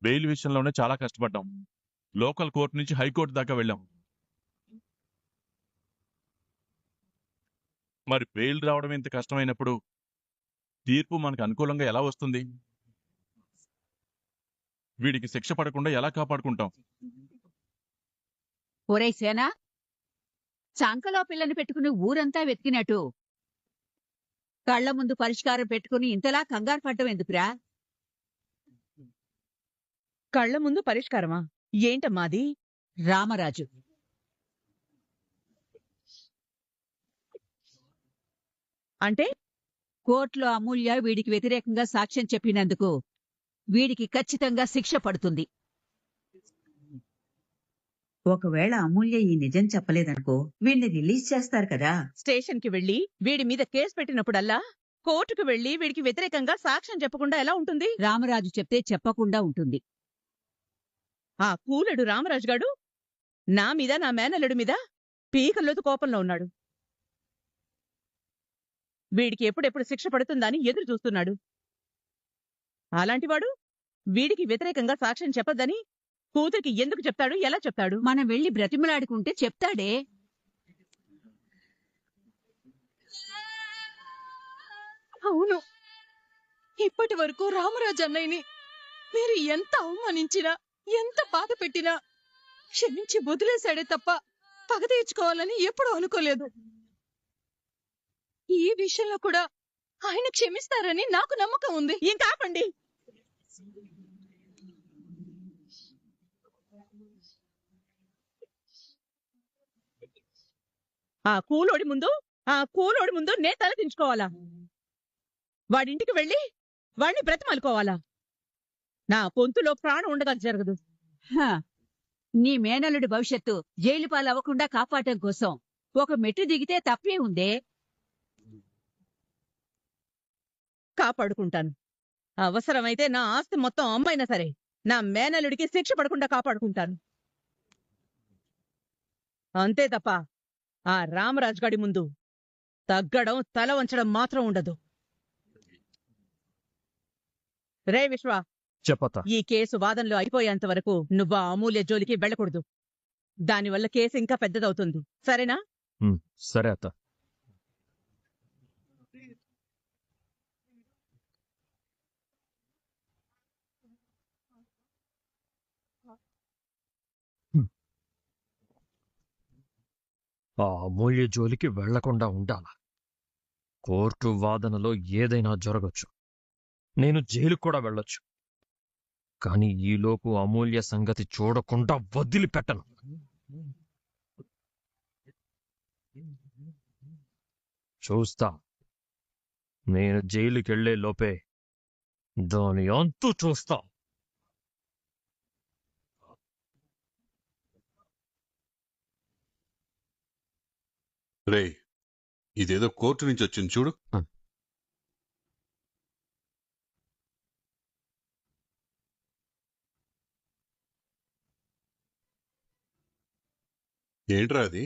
Bail విషయంలోనే చాలా కష్టపడ్డాం. లోకల్ కోర్టు నుంచి హైకోర్టు దాకా వెళ్ళాం. మరి బెయిల్ రావడం ఇంత కష్టమైనప్పుడు తీర్పు మనకు అనుకూలంగా ఎలా వస్తుంది? వీడికి శిక్ష పడకుండా ఎలా కాపాడుకుంటాం? ఒరే సేనా, చంకలో పిల్లని పెట్టుకుని ఊరంతా వెతికినట్టు కళ్ల ముందు పరిష్కారం పెట్టుకుని ఇంతలా కంగారు పడ్డం ఎందుకురా? కళ్ల ముందు పరిష్కారమా? ఏంటమ్మాది? రామరాజు అంటే కోర్టులో అమూల్య వీడికి వ్యతిరేకంగా సాక్ష్యం చెప్పినందుకు వీడికి ఖచ్చితంగా శిక్ష పడుతుంది. ఒకవేళ అమూల్య ఈ నిజం చెప్పలేదనుకో వీడిని రిలీజ్ చేస్తారు కదా. స్టేషన్ కి వెళ్లి వీడి మీద కేసు పెట్టినప్పుడల్లా కోర్టుకు వెళ్లి వీడికి వ్యతిరేకంగా సాక్ష్యం చెప్పకుండా ఎలా ఉంటుంది? రామరాజు చెప్తే చెప్పకుండా ఉంటుంది. ఆ కూలడు రామరాజు గాడు నా మీద, నా మేనల్లుడి మీద పీకల్లోతు కోపంలో ఉన్నాడు. వీడికి ఎప్పుడెప్పుడు శిక్ష పడుతుందని ఎదురు చూస్తున్నాడు. అలాంటివాడు వీడికి వ్యతిరేకంగా సాక్ష్యం చెప్పొద్దని కూతురికి ఎందుకు చెప్తాడు? ఎలా చెప్తాడు? మనం వెళ్లి బ్రతిమలాడుకుంటే చెప్తాడే. అవును, ఇప్పటి వరకు రామరాజు అన్నయ్యని మీరు ఎంత అవమానించినా, ఎంత బాధ పెట్టినా క్షమించి వదిలేశాడే తప్ప పగ తీర్చుకోవాలని ఎప్పుడూ అనుకోలేదు. ఈ విషయంలో కూడా ఆయన క్షమిస్తారని నాకు నమ్మకం ఉంది. ఇంకా ఆపండి. ఆ కూలోడి ముందు నే తల దించుకోవాలా? వాడింటికి వెళ్ళి వాడిని బ్రతిమాలుకోవాలా? నా గొంతులో ప్రాణం ఉండగా జరగదు. హ, నీ మేనల్లుడి భవిష్యత్తు జైలు పాలవ్వకుండా కాపాడటం కోసం ఒక మెట్టు దిగితే తప్పే ఉందే. కాపాడుకుంటాను. అవసరమైతే నా ఆస్తి మొత్తం అమ్మైనా సరే నా మేనల్లుడికి శిక్ష పడకుండా కాపాడుకుంటాను. అంతే తప్ప ఆ రామరాజు గాడి ముందు తగ్గడం, తల వంచడం మాత్రం ఉండదు. రే విశ్వ, చెప్పతా. ఈ కేసు వాదనలు అయిపోయేంత వరకు నువ్వు ఆ అమూల్య జోలికి వెళ్ళకూడదు. దానివల్ల కేసు ఇంకా పెద్దదవుతుంది. సరేనా? సరే అత్త. ఆ అమూల్య జోలికి వెళ్లకుండా ఉండాలా? కోర్టు వాదనలో ఏదైనా జరగచ్చు. నేను జైలుకు కూడా వెళ్ళొచ్చు. కానీ ఈలోపు అమూల్య సంగతి చూడకుండా వదిలిపెట్టను. చూస్తా. నేను జైలుకెళ్లే లోపే దాని అంతు చూస్తా. రే, ఇదేదో కోర్టు నుంచి వచ్చింది చూడు. ఏంట్రా అది?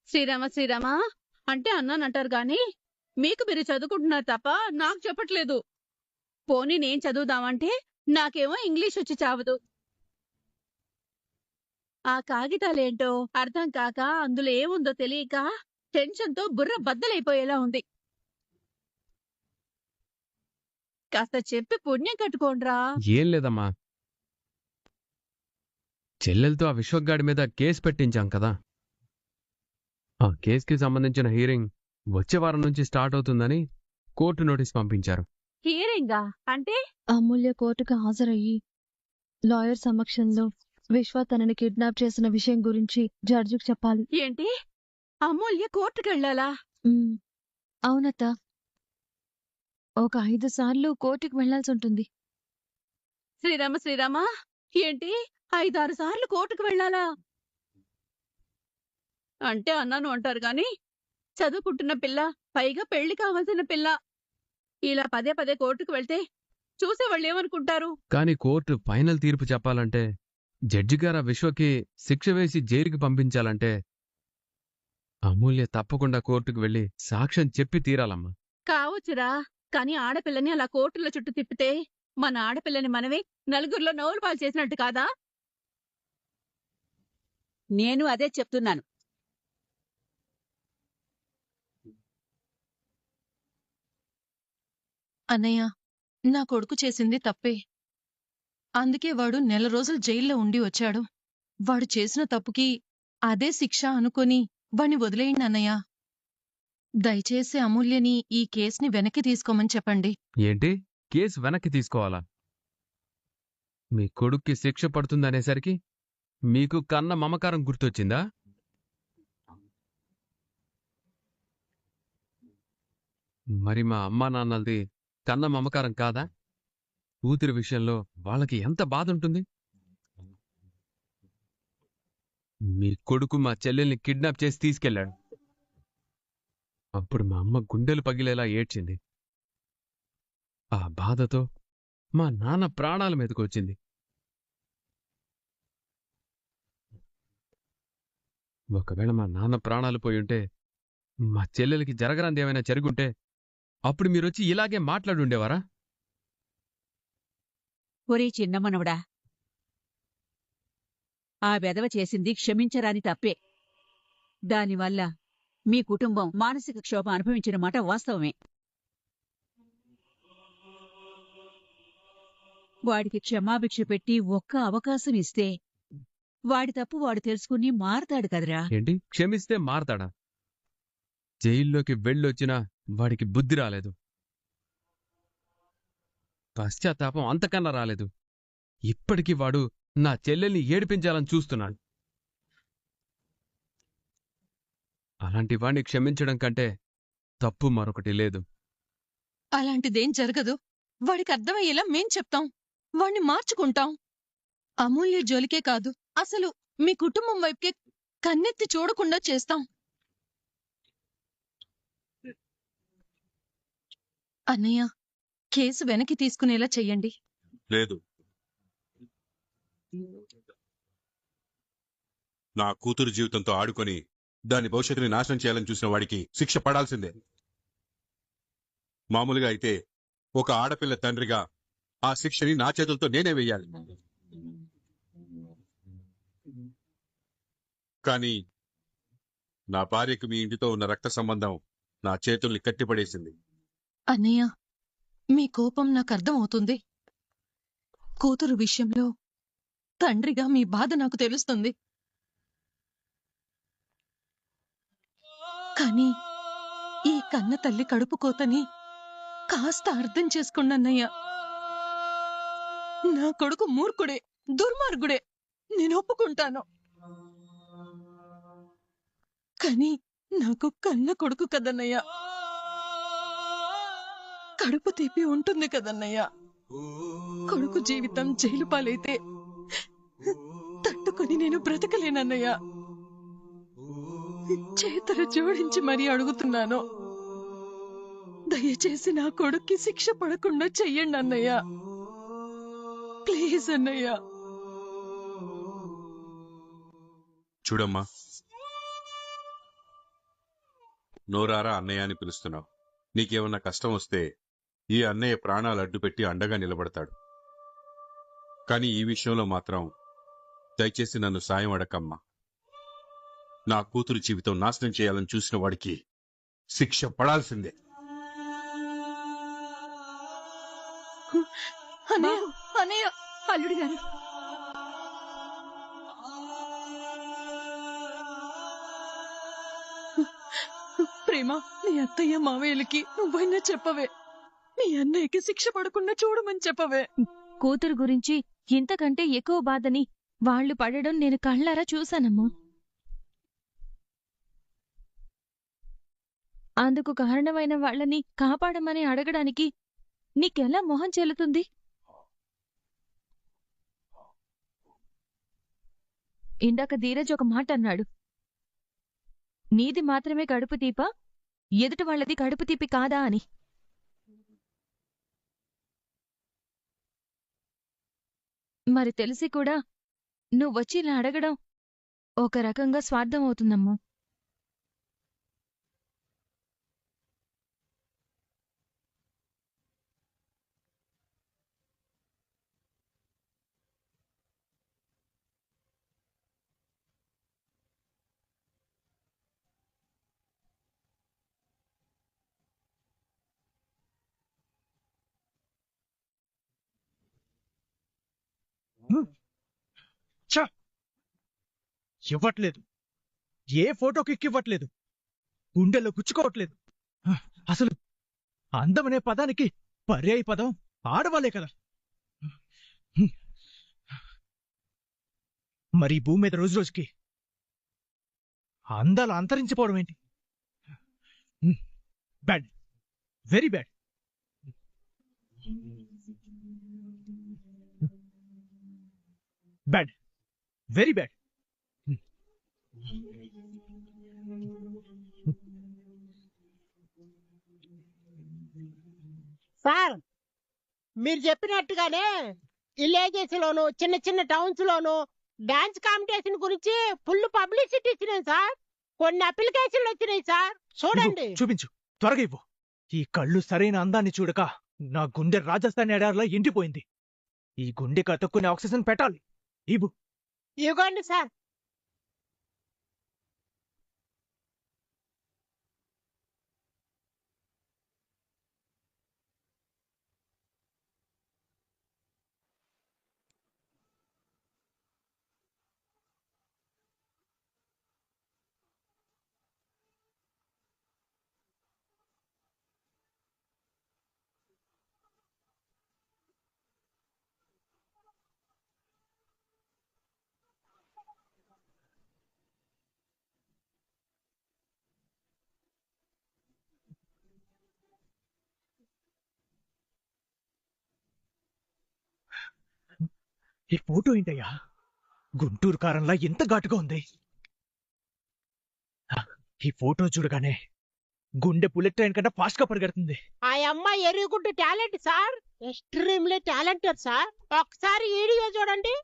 శ్రీరామ అంటే అన్నానంటారు గాని మీకు మీరు చదువుకుంటున్నారు తప్ప నాకు చెప్పట్లేదు. పోనీ నేను చదువుదామంటే నాకేమో ఇంగ్లీష్ వచ్చి చావదు. ఆ కాగితాలేంటో అర్థం కాక అందులో ఏముందో తెలియక టెన్షన్తో బుర్ర బద్దలైపోయేలా ఉంది. కాస్త చెప్పి పుణ్యం కట్టుకోండ్రా. ఏం లేదమ్మా, చెల్లెలతో ఆ విశ్వగాడి మీద కేసు పెట్టించాం కదా, ఆ కేసుకి సంబంధించిన హీరింగ్ వచ్చే వారం నుంచి స్టార్ట్ అవుతుందని కోర్టు నోటీస్ పంపించారు. హీరింగా అంటే? అమూల్య కోర్టుకు హాజరయ్యి లాయర్ సమక్షంలో విశ్వ తనని కిడ్నాప్ చేసిన విషయం గురించి జడ్జికి చెప్పాలి. ఏంటి, అమూల్య కోర్టుకెళ్ళాలా? అవునత్త, ఒక 5 సార్లు కోర్టుకు వెళ్లాల్సి ఉంటుంది. శ్రీరామ ఏంటి 5-6 సార్లు కోర్టుకు వెళ్ళాలా? అంటే అన్నాను అంటారు గాని చదువుకుంటున్న పిల్ల, పైగా పెళ్లి కావాల్సిన పిల్ల ఇలా పదే పదే కోర్టుకు వెళ్తే చూసేవాళ్ళు ఏమనుకుంటారు? కానీ కోర్టు ఫైనల్ తీర్పు చెప్పాలంటే, జడ్జి గారు ఆ విశ్వకి శిక్ష వేసి జైలుకి పంపించాలంటే అమూల్య తప్పకుండా కోర్టుకు వెళ్లి సాక్ష్యం చెప్పి తీరాలమ్మా. కావచ్చురా, కానీ ఆడపిల్లని అలా కోర్టుల చుట్టూ తిప్పితే మన ఆడపిల్లని మనమే నలుగురిలో నవ్వులు పాలు చేసినట్టు కాదా? నేను అదే చెప్తున్నాను. అన్నయ్య, నా కొడుకు చేసింది తప్పే. అందుకే వాడు 1 నెల రోజులు జైల్లో ఉండి వచ్చాడు. వాడు చేసిన తప్పుకి అదే శిక్ష అనుకొని వాణ్ణి వదిలేయండి అన్నయ్య. దయచేసి అమూల్యని ఈ కేసుని వెనక్కి తీసుకోమని చెప్పండి. ఏంటి, కేసు వెనక్కి తీసుకోవాలా? మీ కొడుక్కి శిక్ష పడుతుందనేసరికి మీకు కన్న మమకారం గుర్తొచ్చిందా? మరి మా అమ్మా నాన్నలది కన్న మమకారం కాదా? కూతురి విషయంలో వాళ్ళకి ఎంత బాధ ఉంటుంది? మీ కొడుకు మా చెల్లెల్ని కిడ్నాప్ చేసి తీసుకెళ్ళాడు. అప్పుడు మా అమ్మ గుండెలు పగిలేలా ఏడ్చింది. ఆ బాధతో మా నాన్న ప్రాణాల మీదకొచ్చింది. ఒకవేళ మా నాన్న ప్రాణాలు పోయుంటే, మా చెల్లెలకి జరగరాంది ఏమైనా జరుగుంటే అప్పుడు మీరొచ్చి ఇలాగే మాట్లాడుండేవారా? ఒరే చిన్నమనవడా, ఆ వెధవ చేసింది క్షమించరాని తప్పే. దానివల్ల మీ కుటుంబం మానసిక క్షోభ అనుభవించిన మాట వాస్తవమే. వాడికి క్షమాభిక్ష పెట్టి ఒక్క అవకాశం ఇస్తే వాడి తప్పు వాడు తెలుసుకుని మారతాడు కదరా. ఏంటి, క్షమిస్తే మారతాడా? జైల్లోకి వెళ్ళొచ్చినా వాడికి బుద్ధి రాలేదు, పశ్చాత్తాపం అంతకన్నా రాలేదు. ఇప్పటికీ వాడు నా చెల్లెల్ని ఏడిపించాలని చూస్తున్నాడు. అలాంటి వాణ్ణి క్షమించడం కంటే తప్పు మరొకటి లేదు. అలాంటిదేం జరగదు. వాడికి అర్థమయ్యేలా మేం చెప్తాం. వాణ్ణి మార్చుకుంటాం. అమూల్య జోలికే కాదు, అసలు మీ కుటుంబం వైపుకే కన్నెత్తి చూడకుండా చేస్తాం. అన్నయ్య, కేసు వెనక్కి తీసుకునేలా చెయ్యండి. లేదు, నా కూతురు జీవితంతో ఆడుకొని దాని భవిష్యత్తుని నాశనం చేయాలని చూసిన వాడికి శిక్ష పడాల్సిందే. మామూలుగా అయితే ఒక ఆడపిల్ల తండ్రిగా ఆ శిక్షని నా చేతులతో నేనే వెయ్యాలి. కానీ నా భార్యకు మీ ఇంటితో ఉన్న రక్త సంబంధం నా చేతుల్ని కట్టిపడేసింది. అన్నయ్య, మీ కోపం నాకు అర్థమవుతుంది. కూతురు విషయంలో తండ్రిగా మీ బాధ నాకు తెలుస్తుంది. కానీ ఈ కన్న తల్లి కడుపు కోతని కాస్త అర్థం చేసుకోండి అన్నయ్య. నా కొడుకు మూర్ఖుడే, దుర్మార్గుడే, నేను ఒప్పుకుంటాను. కానీ నాకు కన్న కొడుకు కదన్నయ్య. కడుపు తీపి ఉంటుంది కదన్నయ్య. కొడుకు జీవితం జైలు పాలైతే తట్టుకొని నేను బ్రతకలేనన్నయ్య. చేతులు జోడించి మరీ అడుగుతున్నాను, దయచేసి నా కొడుక్కి శిక్ష పడకుండా చెయ్యండి అన్నయ్య. ప్లీజ్ అన్నయ్య. చూడమ్మా, నోరారా అన్నయ్య అని పిలుస్తున్నావు. నీకేమన్నా కష్టం వస్తే ఈ అన్నయ్య ప్రాణాలు అడ్డుపెట్టి అండగా నిలబడతాడు. కానీ ఈ విషయంలో మాత్రం దయచేసి నన్ను సాయం అడకమ్మా. నా కూతురు జీవితం నాశనం చేయాలని చూసిన వాడికి శిక్ష పడాల్సిందే. అన్నయ్య, అన్నయ్య, అల్లుడు గారు, ప్రేమ, నీ అత్తయ్య మావయ్యలకి నువ్వైనా చెప్పవే. నీ అన్నయ్యకి శిక్ష పడకుండా చూడమని చెప్పవే. కూతురు గురించి ఇంతకంటే ఎక్కువ బాధని వాళ్ళు పడడం నేను కళ్ళారా చూశానమ్మా. అందుకు కారణమైన వాళ్ళని కాపాడమని అడగడానికి నీకెలా మొహం చెల్లుతుంది? ఇందాక ధీరజ్ ఒక మాట అన్నాడు, నీది మాత్రమే కడుపు తీప, ఎదుటి వాళ్ళది కడుపు తీపి కాదా అని. మరి తెలిసి కూడా నువ్వొచ్చి ఇలా అడగడం ఒక రకంగా స్వార్థం అవుతుందమ్మా. ఇవ్వట్లేదు. ఏ ఫోటోకి ఇవ్వట్లేదు. గుండెల్లో గుచ్చుకోవట్లేదు. అసలు అందమనే పదానికి పర్యాయ పదం ఆడవాళ్ళే కదా. మరి ఈ భూమి మీద రోజు రోజుకి అందాలు అంతరించిపోవడం ఏంటి? Bad, very bad. Bad, very bad. Sir, మీరు చెప్పినట్టుగానే విలేజెస్ లోను చిన్న చిన్న టౌన్స్ లోను డాన్స్ కాంపిటీషన్ గురించి ఫుల్ పబ్లిసిటీ ఇచ్చినాయి సార్. కొన్ని అప్లికేషన్లు వచ్చినాయి సార్, చూడండి. చూపించు, త్వరగా ఇవ్వు. ఈ కళ్ళు సరైన అందాన్ని చూడక నా గుండె రాజస్థాన్ ఎడారిలో ఎండిపోయింది. ఈ గుండె కతుక్కునే ఆక్సిజన్ పెట్టాలి. ఇవ్వు. ఇవ్వండి సార్. ఈ ఫోటో ఏంటయ్యా? గుంటూరు కారంలా ఎంత ఘాటుగా ఉంది. ఈ ఫోటో చూడగానే గుండె బుల్లెట్ ట్రైన్ కంటే ఫాస్ట్ గా పరిగెడుతుంది. ఆ అమ్మాయి ఎరుగుంటు talent sir, extremely talented sir. ఒకసారి వీడియో చూడండి.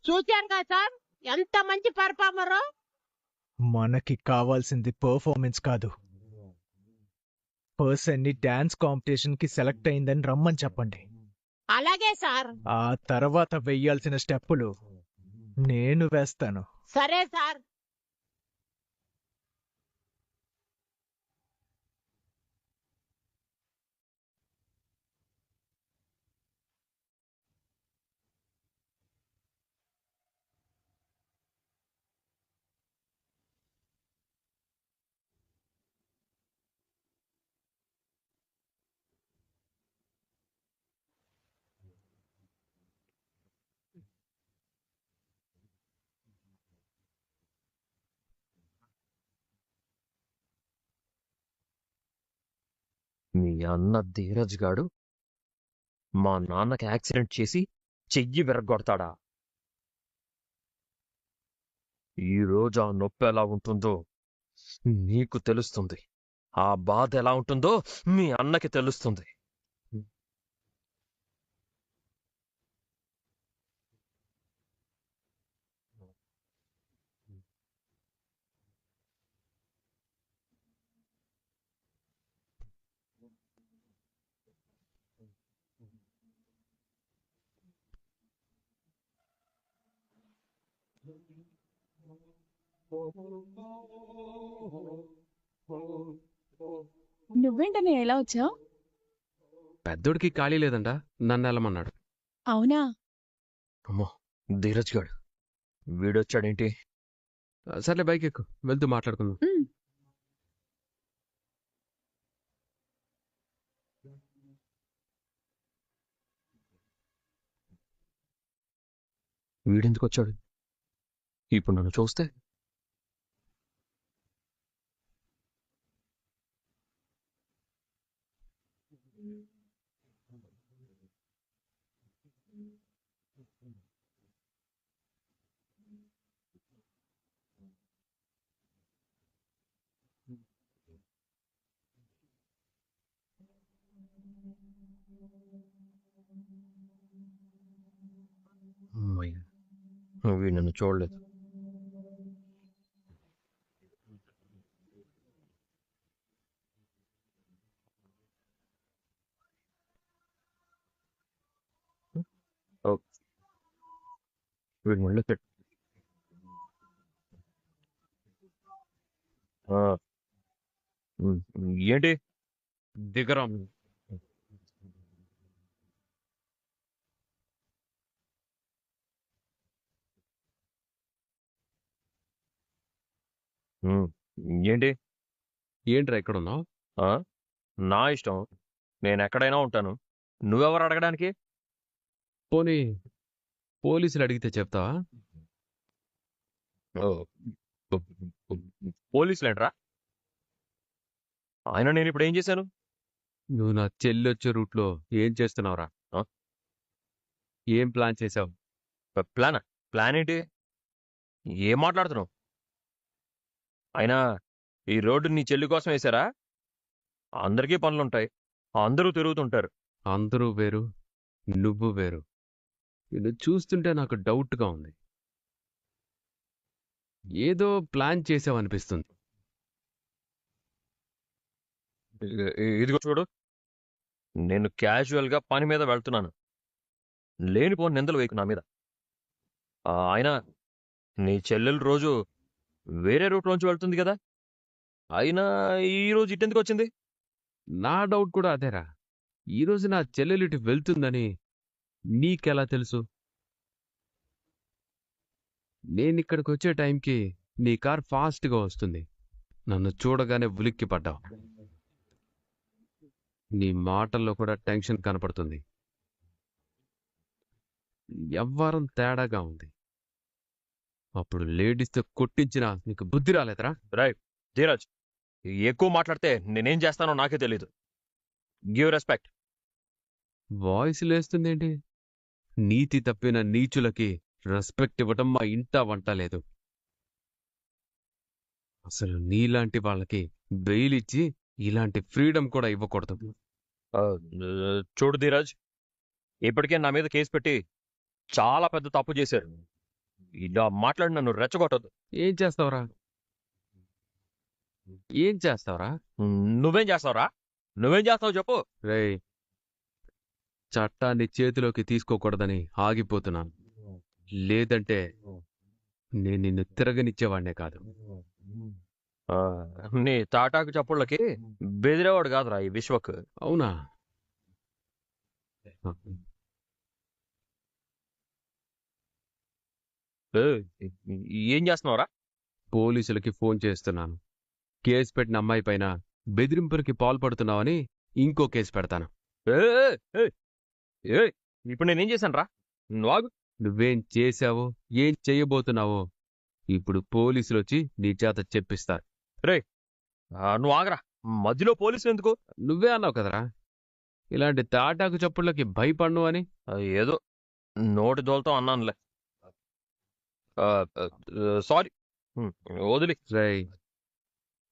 చూశారు కదా సార్, ఎంత మంచి పర్ఫార్మరో. మనకి కావాల్సింది పర్ఫార్మెన్స్ కాదు, పర్సన్ ని డాన్స్ కాంపిటీషన్ కి సెలెక్ట్ అయిందని రమ్మని చెప్పండి. అలాగే సార్. ఆ తర్వాత వెయ్యాల్సిన స్టెప్పులు నేను వేస్తాను. సరే సార్. మీ అన్న ధీరజ్ గాడు మా నాన్నకి యాక్సిడెంట్ చేసి చెయ్యి విరగ్గొడతాడా? ఈరోజు ఆ నొప్పి ఎలా ఉంటుందో నీకు తెలుస్తుంది. ఆ బాధ ఎలా ఉంటుందో మీ అన్నకి తెలుస్తుంది. నువ్వేంటనే ఎలా వచ్చావు? పెద్దోడికి ఖాళీ లేదంట, నన్ను వెళ్ళమన్నాడు. అవునా? అమ్మో, ధీరజ్ గాడు వీడొచ్చాడేంటి? సర్లే, బైక్ ఎక్కు, వెళ్తూ మాట్లాడుకుందాం. వీడెందుకు వచ్చాడు? ఇప్పుడు నన్ను చూస్తే అమ్మయ్య, వీడు నన్ను చూడలేదు. ఓ, వీడు మళ్ళీ సెట్. ఆ, ఏంటి దిగరా. ఏంటి ఏంట్రా ఎక్కడున్నావు? ఆ? నా ఇష్టం, నేను ఎక్కడైనా ఉంటాను. నువ్వెవరు అడగడానికి? పోనీ పోలీసులు అడిగితే చెప్తావా? ఓ, పోలీసులేంట్రా? ఆయన నేను ఇప్పుడు ఏం చేశాను? నువ్వు నా చెల్లొచ్చే రూట్లో ఏం చేస్తున్నావురా? ఆ? ఏం ప్లాన్ చేసావు? ప్లాన్ ఏంటి? ఏం మాట్లాడుతున్నావు? అయినా ఈ రోడ్డు నీ చెల్లి కోసం వేశారా? అందరికీ పనులుంటాయి, అందరూ తిరుగుతుంటారు. అందరూ వేరు, నువ్వు వేరు. నిన్ను చూస్తుంటే నాకు డౌట్గా ఉంది. ఏదో ప్లాన్ చేసావనిపిస్తుంది. ఇదిగో చూడు, నేను క్యాజువల్గా పని మీద వెళ్తున్నాను. లేనిపోని నిందలు వేయకు నా మీద. అయినా నీ చెల్లెలు రోజు వేరే రూట్లోంచి వెళ్తుంది కదా, అయినా ఈరోజు ఇటెందుకు వచ్చింది? నా డౌట్ కూడా అదేరా. ఈరోజు నా చెల్లెలిటి వెళ్తుందని నీకెలా తెలుసు? నేనిక్కడికి వచ్చే టైంకి నీ కార్ ఫాస్ట్గా వస్తుంది. నన్ను చూడగానే ఉలిక్కి పడ్డావు. నీ మాటల్లో కూడా టెన్షన్ కనపడుతుంది. ఎవ్వరం తేడాగా ఉంది. అప్పుడు లేడీస్తో కొట్టించినా నీకు బుద్ధి రాలేదురా? రైట్ ధీరజ్, ఎక్కువ మాట్లాడితే నేనేం చేస్తానో నాకే తెలీదు. Give respect. వాయిస్ లేస్తుందేంటి? నీతి తప్పిన నీచులకి రెస్పెక్ట్ ఇవ్వటం మా ఇంట వంట లేదు. అసలు నీలాంటి వాళ్ళకి బెయిల్ ఇచ్చి ఇలాంటి ఫ్రీడమ్ కూడా ఇవ్వకూడదు. చూడు ధీరజ్, ఇప్పటికే నా మీద కేసు పెట్టి చాలా పెద్ద తప్పు చేశారు. ఇలా మాట్లాడి నన్ను రెచ్చగొట్టదు. ఏం చేస్తావురా? ఏం చేస్తావురా? నువ్వేం చేస్తావురా? నువ్వేం చేస్తావు చెప్పు. రేయ్, చట్టాన్ని చేతిలోకి తీసుకోకూడదని ఆగిపోతున్నాను. లేదంటే నేను నిన్ను తిరగనిచ్చేవాడినే కాదు. నీ తాటాకు చప్పుళ్ళకి బెదిరేవాడు కాదురా ఈ విశ్వక్. అవునా? ఏం చేస్తున్నావురా? పోలీసులకి ఫోన్ చేస్తున్నాను. కేసు పెట్టిన అమ్మాయి పైన బెదిరింపులకి పాల్పడుతున్నావని ఇంకో కేసు పెడతాను. ఇప్పుడు నేనేం చేశాను రా? నువ్వు నువ్వేం చేశావో, ఏం చెయ్యబోతున్నావో ఇప్పుడు పోలీసులు వచ్చి నీ చేత చెప్పిస్తారు. నువ్వు ఆగరా, మధ్యలో పోలీసులు ఎందుకు? నువ్వే అన్నావు కదరా ఇలాంటి తాటాకు చప్పుళ్ళకి భయపడ్ను అని. ఏదో నోటి దోలతో అన్నానులే. సారీ, వదిలి. రేయ్,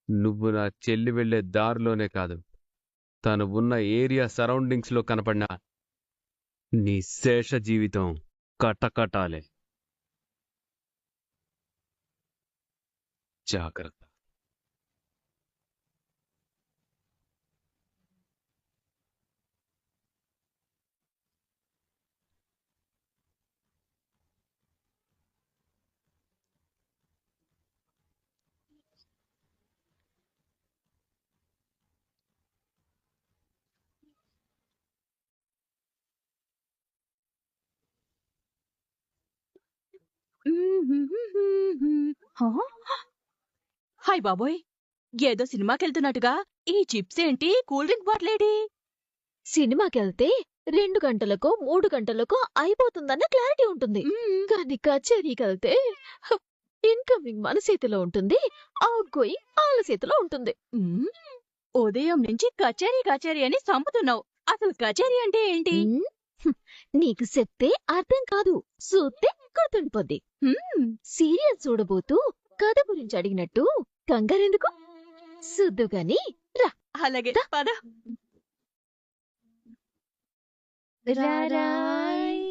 నువ్వు నా చెల్లి వెళ్లే దారిలోనే కాదు, తను ఉన్న ఏరియా సరౌండింగ్స్లో కనపడినా నీ శేష జీవితం కటకటాలే. జాగ్రత్త. హాయ్ బాబోయ్, ఏదో సినిమాకెళ్తున్నట్టుగా ఈ చిప్స్ ఏంటి, కూల్ డ్రింక్ బాటిలేడి? సినిమాకెళ్తే 2 గంటలకో 3 గంటలకో అయిపోతుందన్న క్లారిటీ ఉంటుంది. కానీ కచేరీకెళ్తే ఇన్కమింగ్ మన చేతిలో ఉంటుంది, అవుట్ గోయింగ్ వాళ్ళ చేతిలో ఉంటుంది. ఉదయం నుంచి కచేరీ కచేరీ అని చంపుతున్నావు. అసలు కచేరీ అంటే ఏంటి? నీకు చెప్తే అర్థం కాదు, చూస్తే గుర్తుండిపోద్ది. సీరియల్ చూడబోతూ కథ గురించి అడిగినట్టు కంగారెందుకు? సుద్దు గాని రా. అలాగే పద. రారాయ్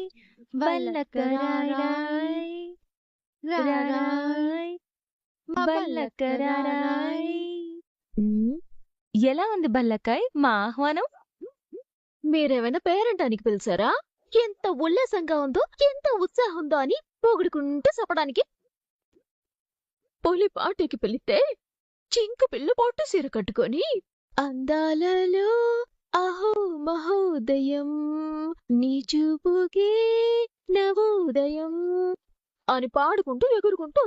బల్లకరారాయ్ రారాయ్ బల్లకరారాయ్. ఎలా ఉంది బల్లకాయ్ మా ఆహ్వానం? మీరేమైనా పేరంటానికి పిలిచారా? ఎంత ఉల్లాసంగా ఉందో, ఎంత ఉత్సాహం ఉందో అని పొగుడుకుంటూ చెప్పడానికి. పొలి పాటకి పిలితే చింకు పిల్ల పొట్టు సీర కట్టుకొని అందాలలో అహో మహోదయం నీ చూపుకే నవోదయం అని పాడుకుంటూ ఎగురుకుంటూ